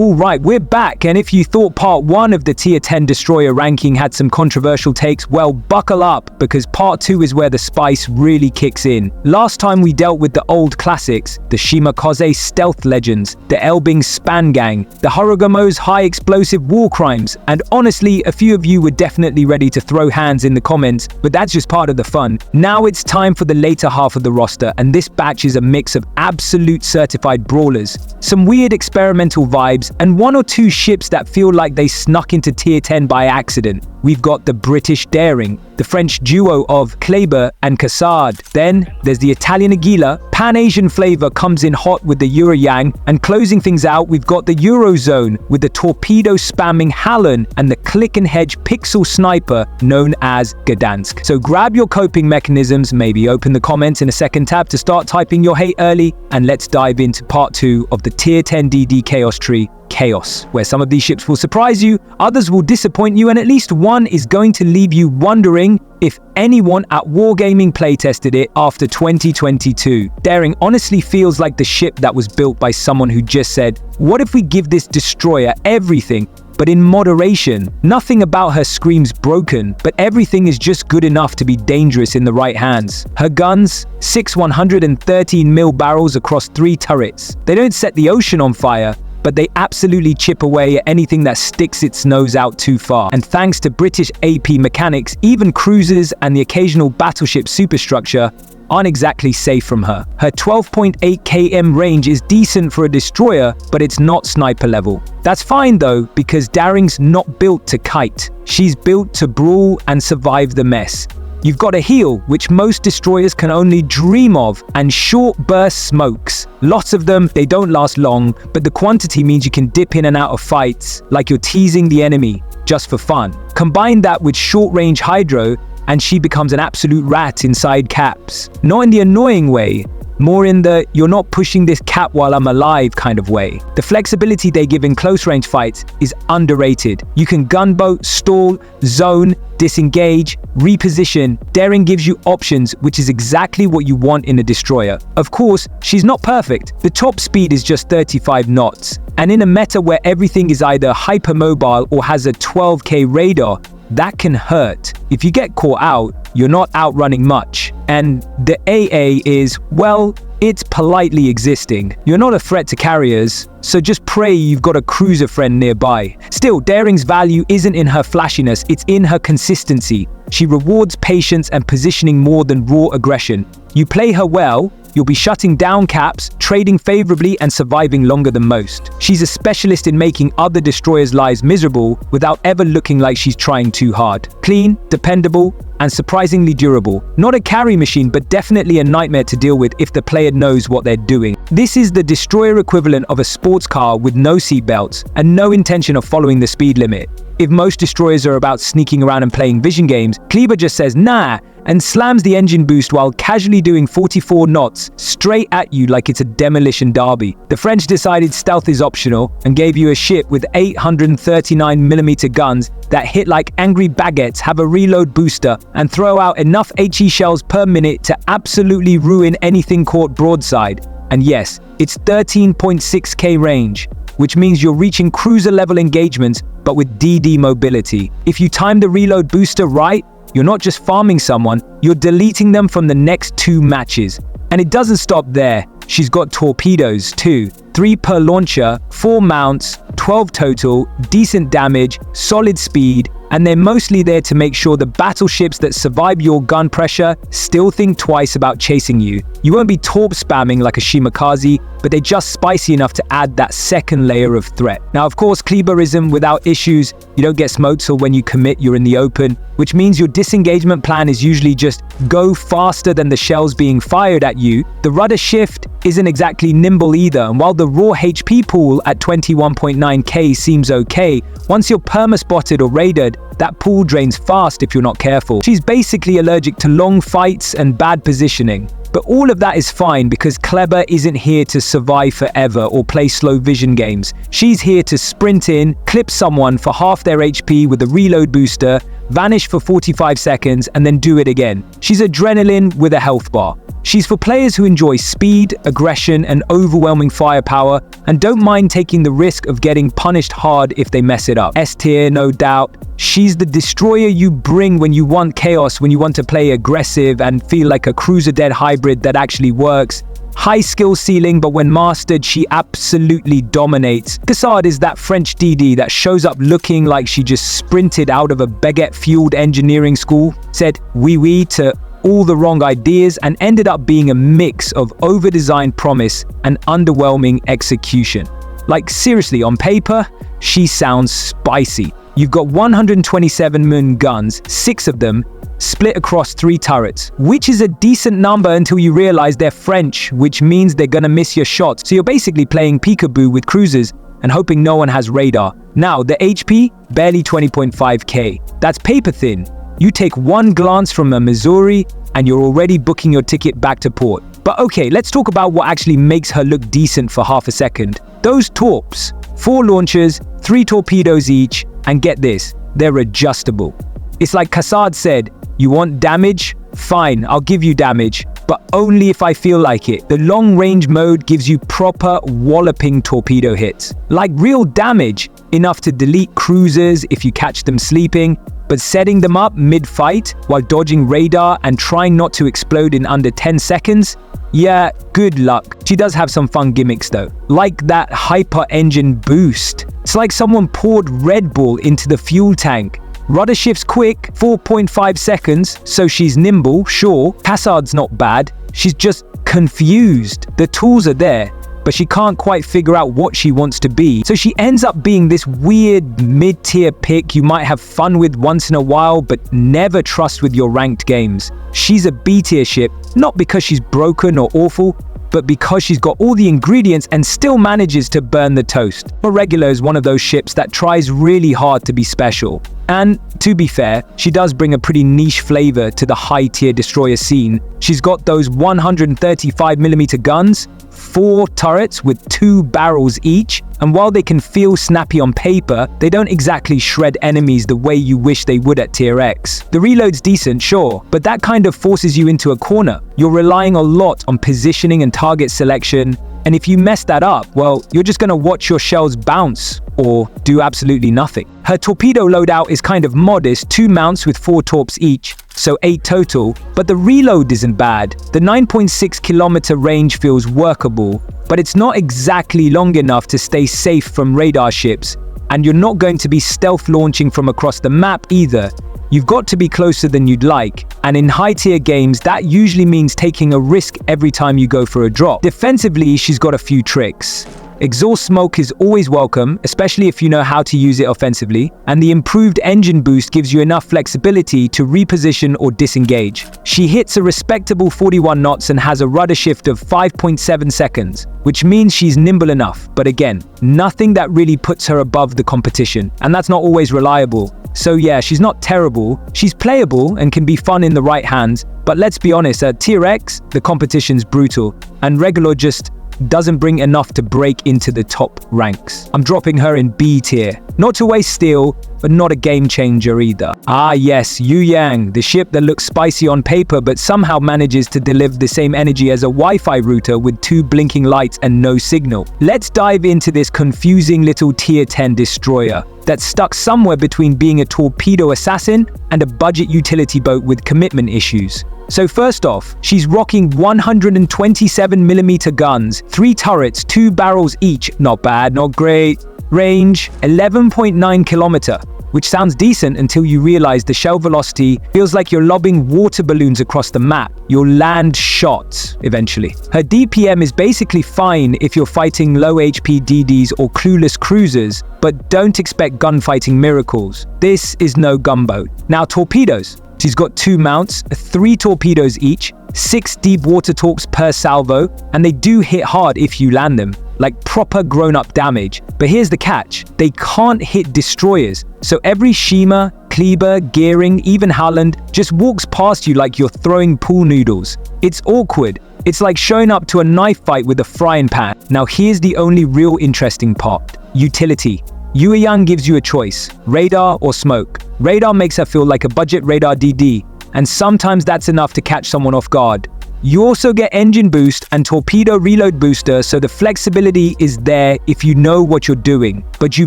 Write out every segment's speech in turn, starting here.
Alright, we're back, and if you thought part 1 of the tier 10 destroyer ranking had some controversial takes, well, buckle up, because part 2 is where the spice really kicks in. Last time we dealt with the old classics, the Shimakaze stealth legends, the Elbing Span Gang, the Horogamo's high explosive war crimes, and honestly, a few of you were definitely ready to throw hands in the comments, but that's just part of the fun. Now it's time for the later half of the roster, and this batch is a mix of absolute certified brawlers, some weird experimental vibes, and 1 or 2 ships that feel like they snuck into tier 10 by accident. We've got the British Daring, the French duo of Kleber and Cassard. Then there's the Italian Aguila. Pan-Asian flavor comes in hot with the Yueyang, and closing things out, we've got the Eurozone with the torpedo-spamming Halland and the click-and-hedge pixel sniper known as Gdansk. So grab your coping mechanisms, maybe open the comments in a second tab to start typing your hate early, and let's dive into part 2 of the tier 10 DD Chaos Tree, Chaos, where some of these ships will surprise you, others will disappoint you, and at least one is going to leave you wondering if anyone at Wargaming playtested it after 2022. Daring honestly feels like the ship that was built by someone who just said, what if we give this destroyer everything, but in moderation? Nothing about her screams broken, but everything is just good enough to be dangerous in the right hands. Her guns, 6 113mm barrels across 3 turrets. They don't set the ocean on fire, but they absolutely chip away at anything that sticks its nose out too far. And thanks to British AP mechanics, even cruisers and the occasional battleship superstructure aren't exactly safe from her. Her 12.8 km range is decent for a destroyer, but it's not sniper level. That's fine though, because Daring's not built to kite. She's built to brawl and survive the mess. You've got a heal, which most destroyers can only dream of, and short burst smokes. Lots of them, they don't last long, but the quantity means you can dip in and out of fights, like you're teasing the enemy, just for fun. Combine that with short-range hydro, and she becomes an absolute rat inside caps. Not in the annoying way, more in the you're not pushing this cap while I'm alive kind of way. The flexibility they give in close range fights is underrated. You can gunboat, stall, zone, disengage, reposition. Daring gives you options, which is exactly what you want in a destroyer. Of course, she's not perfect. The top speed is just 35 knots. And in a meta where everything is either hypermobile or has a 12k radar, that can hurt. If you get caught out, you're not outrunning much. And the AA is, well, it's politely existing. You're not a threat to carriers, so just pray you've got a cruiser friend nearby. Still, Daring's value isn't in her flashiness, it's in her consistency. She rewards patience and positioning more than raw aggression. You play her well, you'll be shutting down caps, trading favorably, and surviving longer than most. She's a specialist in making other destroyers' lives miserable without ever looking like she's trying too hard. Clean, dependable, and surprisingly durable. Not a carry machine, but definitely a nightmare to deal with if the player knows what they're doing. This is the destroyer equivalent of a sports car with no seatbelts and no intention of following the speed limit. If most destroyers are about sneaking around and playing vision games, Kleber just says nah and slams the engine boost while casually doing 44 knots straight at you like it's a demolition derby. The French decided stealth is optional and gave you a ship with 839mm guns that hit like angry baguettes, have a reload booster, and throw out enough HE shells per minute to absolutely ruin anything caught broadside. And yes, it's 13.6k range, which means you're reaching cruiser level engagements but with DD mobility. If you time the reload booster right, you're not just farming someone, you're deleting them from the next 2 matches. And it doesn't stop there. She's got torpedoes too. 3 per launcher, 4 mounts, 12 total, decent damage, solid speed, and they're mostly there to make sure the battleships that survive your gun pressure still think twice about chasing you. You won't be torp spamming like a Shimakaze, but they're just spicy enough to add that second layer of threat. Now, of course, Kleberism without issues. You don't get smoked, so when you commit, you're in the open, which means your disengagement plan is usually just go faster than the shells being fired at you. The rudder shift isn't exactly nimble either, and while the raw HP pool at 21.9k seems okay, once you're perma-spotted or raided, that pool drains fast if you're not careful. She's basically allergic to long fights and bad positioning. But all of that is fine because Kleber isn't here to survive forever or play slow vision games. She's here to sprint in, clip someone for half their HP with a reload booster, vanish for 45 seconds, and then do it again. She's adrenaline with a health bar. She's for players who enjoy speed, aggression, and overwhelming firepower, and don't mind taking the risk of getting punished hard if they mess it up. S tier, no doubt. She's the destroyer you bring when you want chaos, when you want to play aggressive and feel like a cruiser-dead hybrid that actually works. High skill ceiling, but when mastered, she absolutely dominates. Cassard is that French DD that shows up looking like she just sprinted out of a baguette-fueled engineering school, said oui to all the wrong ideas, and ended up being a mix of over-designed promise and underwhelming execution. Like seriously, on paper, she sounds spicy. You've got 127 Moon guns, 6 of them, split across 3 turrets, which is a decent number until you realize they're French, which means they're gonna miss your shots. So you're basically playing peekaboo with cruisers and hoping no one has radar. Now, the HP, barely 20.5k. That's paper thin. You take one glance from a Missouri and you're already booking your ticket back to port. But okay, let's talk about what actually makes her look decent for half a second. Those torps. 4 launchers, 3 torpedoes each, and get this, they're adjustable. It's like Cassard said, you want damage? Fine, I'll give you damage, but only if I feel like it. The long-range mode gives you proper walloping torpedo hits. Like real damage, enough to delete cruisers if you catch them sleeping, but setting them up mid-fight while dodging radar and trying not to explode in under 10 seconds? Yeah, good luck. She does have some fun gimmicks though, like that hyper engine boost. It's like someone poured Red Bull into the fuel tank. Rudder shifts quick, 4.5 seconds, so she's nimble, sure. Cassard's not bad, she's just confused. The tools are there, but she can't quite figure out what she wants to be. So she ends up being this weird mid-tier pick you might have fun with once in a while, but never trust with your ranked games. She's a B-tier ship, not because she's broken or awful, but because she's got all the ingredients and still manages to burn the toast. Regolo is one of those ships that tries really hard to be special. And to be fair, she does bring a pretty niche flavor to the high-tier destroyer scene. She's got those 135mm guns, 4 turrets with 2 barrels each, and while they can feel snappy on paper, they don't exactly shred enemies the way you wish they would at Tier X. The reload's decent, sure, but that kind of forces you into a corner. You're relying a lot on positioning and target selection, and if you mess that up, well, you're just gonna watch your shells bounce or do absolutely nothing. Her torpedo loadout is kind of modest, 2 mounts with 4 torps each, so 8 total, but the reload isn't bad. The 9.6 kilometer range feels workable, but it's not exactly long enough to stay safe from radar ships, and you're not going to be stealth launching from across the map either. You've got to be closer than you'd like, and in high-tier games, that usually means taking a risk every time you go for a drop. Defensively, she's got a few tricks. Exhaust smoke is always welcome, especially if you know how to use it offensively, and the improved engine boost gives you enough flexibility to reposition or disengage. She hits a respectable 41 knots and has a rudder shift of 5.7 seconds, which means she's nimble enough, but again, nothing that really puts her above the competition, and that's not always reliable. So yeah, she's not terrible, she's playable and can be fun in the right hands, but let's be honest, at Tier X, the competition's brutal, and Regolo just doesn't bring enough to break into the top ranks. I'm dropping her in B tier. Not to waste steel, but not a game changer either. Ah yes, Yueyang, the ship that looks spicy on paper but somehow manages to deliver the same energy as a Wi-Fi router with 2 blinking lights and no signal. Let's dive into this confusing little tier 10 destroyer that's stuck somewhere between being a torpedo assassin and a budget utility boat with commitment issues. So first off, she's rocking 127mm guns, 3 turrets, 2 barrels each, not bad, not great. Range, 11.9 kilometer, which sounds decent until you realize the shell velocity feels like you're lobbing water balloons across the map. You'll land shots, eventually. Her DPM is basically fine if you're fighting low HP DDs or clueless cruisers, but don't expect gunfighting miracles. This is no gunboat. Now torpedoes. She's got 2 mounts, 3 torpedoes each, 6 deep water torps per salvo, and they do hit hard if you land them, like proper grown-up damage. But here's the catch, they can't hit destroyers, so every Shima, Kleber, Gearing, even Halland just walks past you like you're throwing pool noodles. It's awkward. It's like showing up to a knife fight with a frying pan. Now here's the only real interesting part. Utility. Yueyang gives you a choice, radar or smoke. Radar makes her feel like a budget radar DD, and sometimes that's enough to catch someone off guard. You also get engine boost and torpedo reload booster, so the flexibility is there if you know what you're doing. But you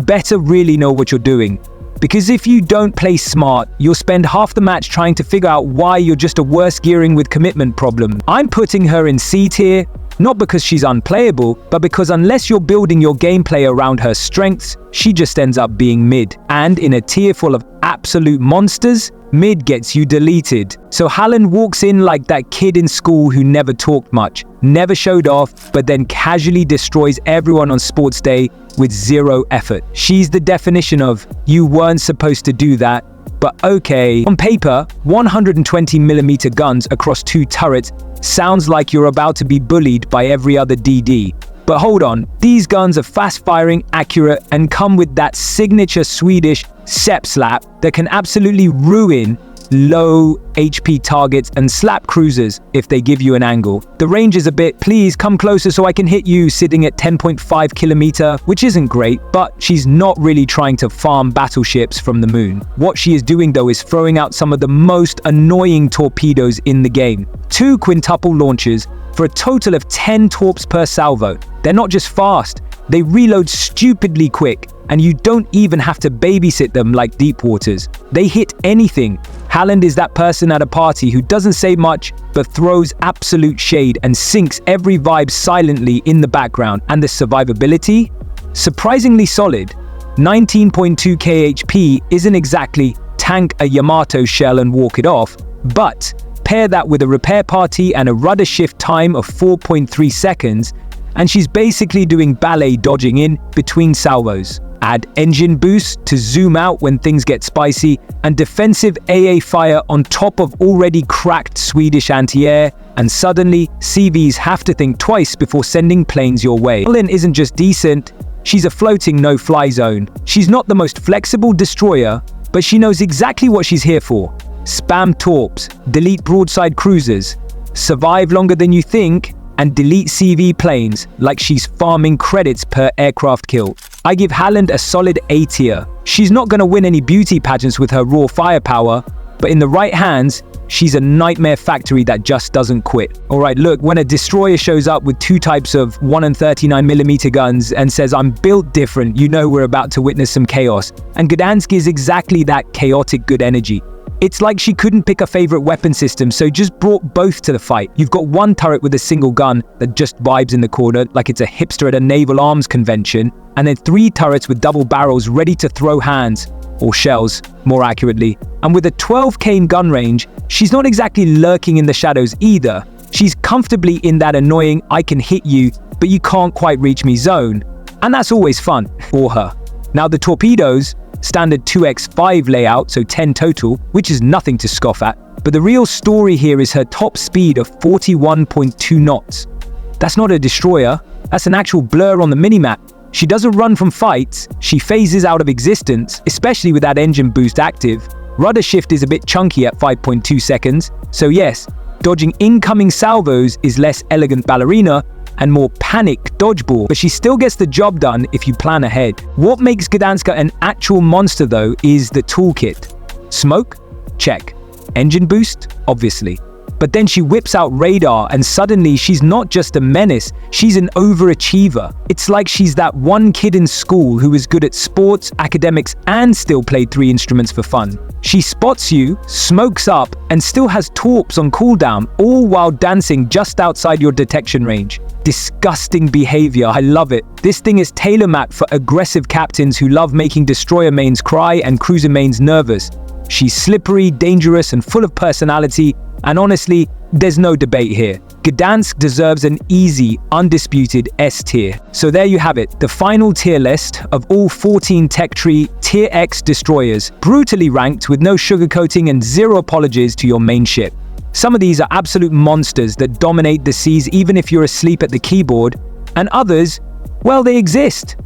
better really know what you're doing. Because if you don't play smart, you'll spend half the match trying to figure out why you're just a worse gearing with commitment problem. I'm putting her in C tier, not because she's unplayable, but because unless you're building your gameplay around her strengths, she just ends up being mid. And in a tier full of absolute monsters, mid gets you deleted. So Halland walks in like that kid in school who never talked much, never showed off, but then casually destroys everyone on sports day with zero effort. She's the definition of, you weren't supposed to do that, but okay. On paper, 120mm guns across 2 turrets sounds like you're about to be bullied by every other DD. But hold on, these guns are fast-firing, accurate, and come with that signature Swedish SEP slap that can absolutely ruin low HP targets and slap cruisers if they give you an angle. The range is a bit, please come closer so I can hit you, sitting at 10.5 kilometer, which isn't great, but she's not really trying to farm battleships from the moon. What she is doing though is throwing out some of the most annoying torpedoes in the game. 2 quintuple launchers for a total of 10 torps per salvo. They're not just fast, they reload stupidly quick, and you don't even have to babysit them like Deep Waters. They hit anything. Halland is that person at a party who doesn't say much, but throws absolute shade and sinks every vibe silently in the background. And the survivability? Surprisingly solid. 19.2 kHP isn't exactly tank a Yamato shell and walk it off, but pair that with a repair party and a rudder shift time of 4.3 seconds, and she's basically doing ballet dodging in between salvos. Add engine boost to zoom out when things get spicy, and defensive AA fire on top of already cracked Swedish anti-air, and suddenly CVs have to think twice before sending planes your way. Halland isn't just decent, she's a floating no-fly zone. She's not the most flexible destroyer, but she knows exactly what she's here for. Spam torps, delete broadside cruisers, survive longer than you think, and delete CV planes like she's farming credits per aircraft kill. I give Halland a solid A tier. She's not gonna win any beauty pageants with her raw firepower, but in the right hands, she's a nightmare factory that just doesn't quit. Alright, look, when a destroyer shows up with 2 types of 139mm guns and says, I'm built different, you know we're about to witness some chaos. And Gdansk is exactly that chaotic good energy. It's like she couldn't pick a favorite weapon system, so just brought both to the fight. You've got 1 turret with a single gun that just vibes in the corner like it's a hipster at a naval arms convention, and then 3 turrets with double barrels ready to throw hands, or shells, more accurately. And with a 12k gun range, she's not exactly lurking in the shadows either. She's comfortably in that annoying I can hit you, but you can't quite reach me zone. And that's always fun for her. Now the torpedoes, standard 2x5 layout, so 10 total, which is nothing to scoff at. But the real story here is her top speed of 41.2 knots. That's not a destroyer, that's an actual blur on the minimap. She doesn't run from fights, she phases out of existence, especially with that engine boost active. Rudder shift is a bit chunky at 5.2 seconds, so yes, dodging incoming salvos is less elegant ballerina and more panic dodgeball, but she still gets the job done if you plan ahead. What makes Gdansk an actual monster though is the toolkit. Smoke? Check. Engine boost? Obviously. But then she whips out radar and suddenly she's not just a menace, she's an overachiever. It's like she's that one kid in school who is good at sports, academics, and still played 3 instruments for fun. She spots you, smokes up, and still has torps on cooldown, all while dancing just outside your detection range. Disgusting behavior, I love it. This thing is tailor-made for aggressive captains who love making destroyer mains cry and cruiser mains nervous. She's slippery, dangerous, and full of personality, and honestly, there's no debate here. Gdansk deserves an easy, undisputed S tier. So there you have it, the final tier list of all 14 tech tree tier X destroyers, brutally ranked with no sugarcoating and 0 apologies to your main ship. Some of these are absolute monsters that dominate the seas even if you're asleep at the keyboard, and others, well, they exist.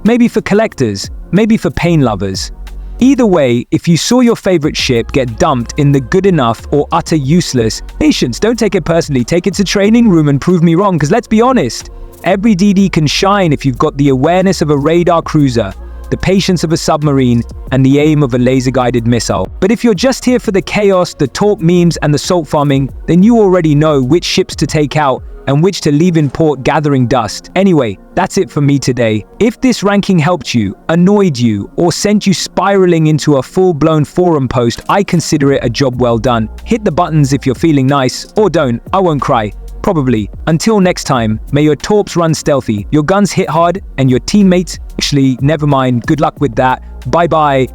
Maybe for collectors, maybe for pain lovers. Either way, if you saw your favorite ship get dumped in the good enough or utter useless, patience, don't take it personally, take it to training room and prove me wrong, because let's be honest, every DD can shine if you've got the awareness of a radar cruiser, the patience of a submarine, and the aim of a laser-guided missile. But if you're just here for the chaos, the talk memes, and the salt farming, then you already know which ships to take out and which to leave in port gathering dust. Anyway, that's it for me today. If this ranking helped you, annoyed you, or sent you spiraling into a full-blown forum post, I consider it a job well done. Hit the buttons if you're feeling nice, or don't, I won't cry. Probably. Until next time, may your torps run stealthy, your guns hit hard, and your teammates, actually, never mind, good luck with that. Bye-bye.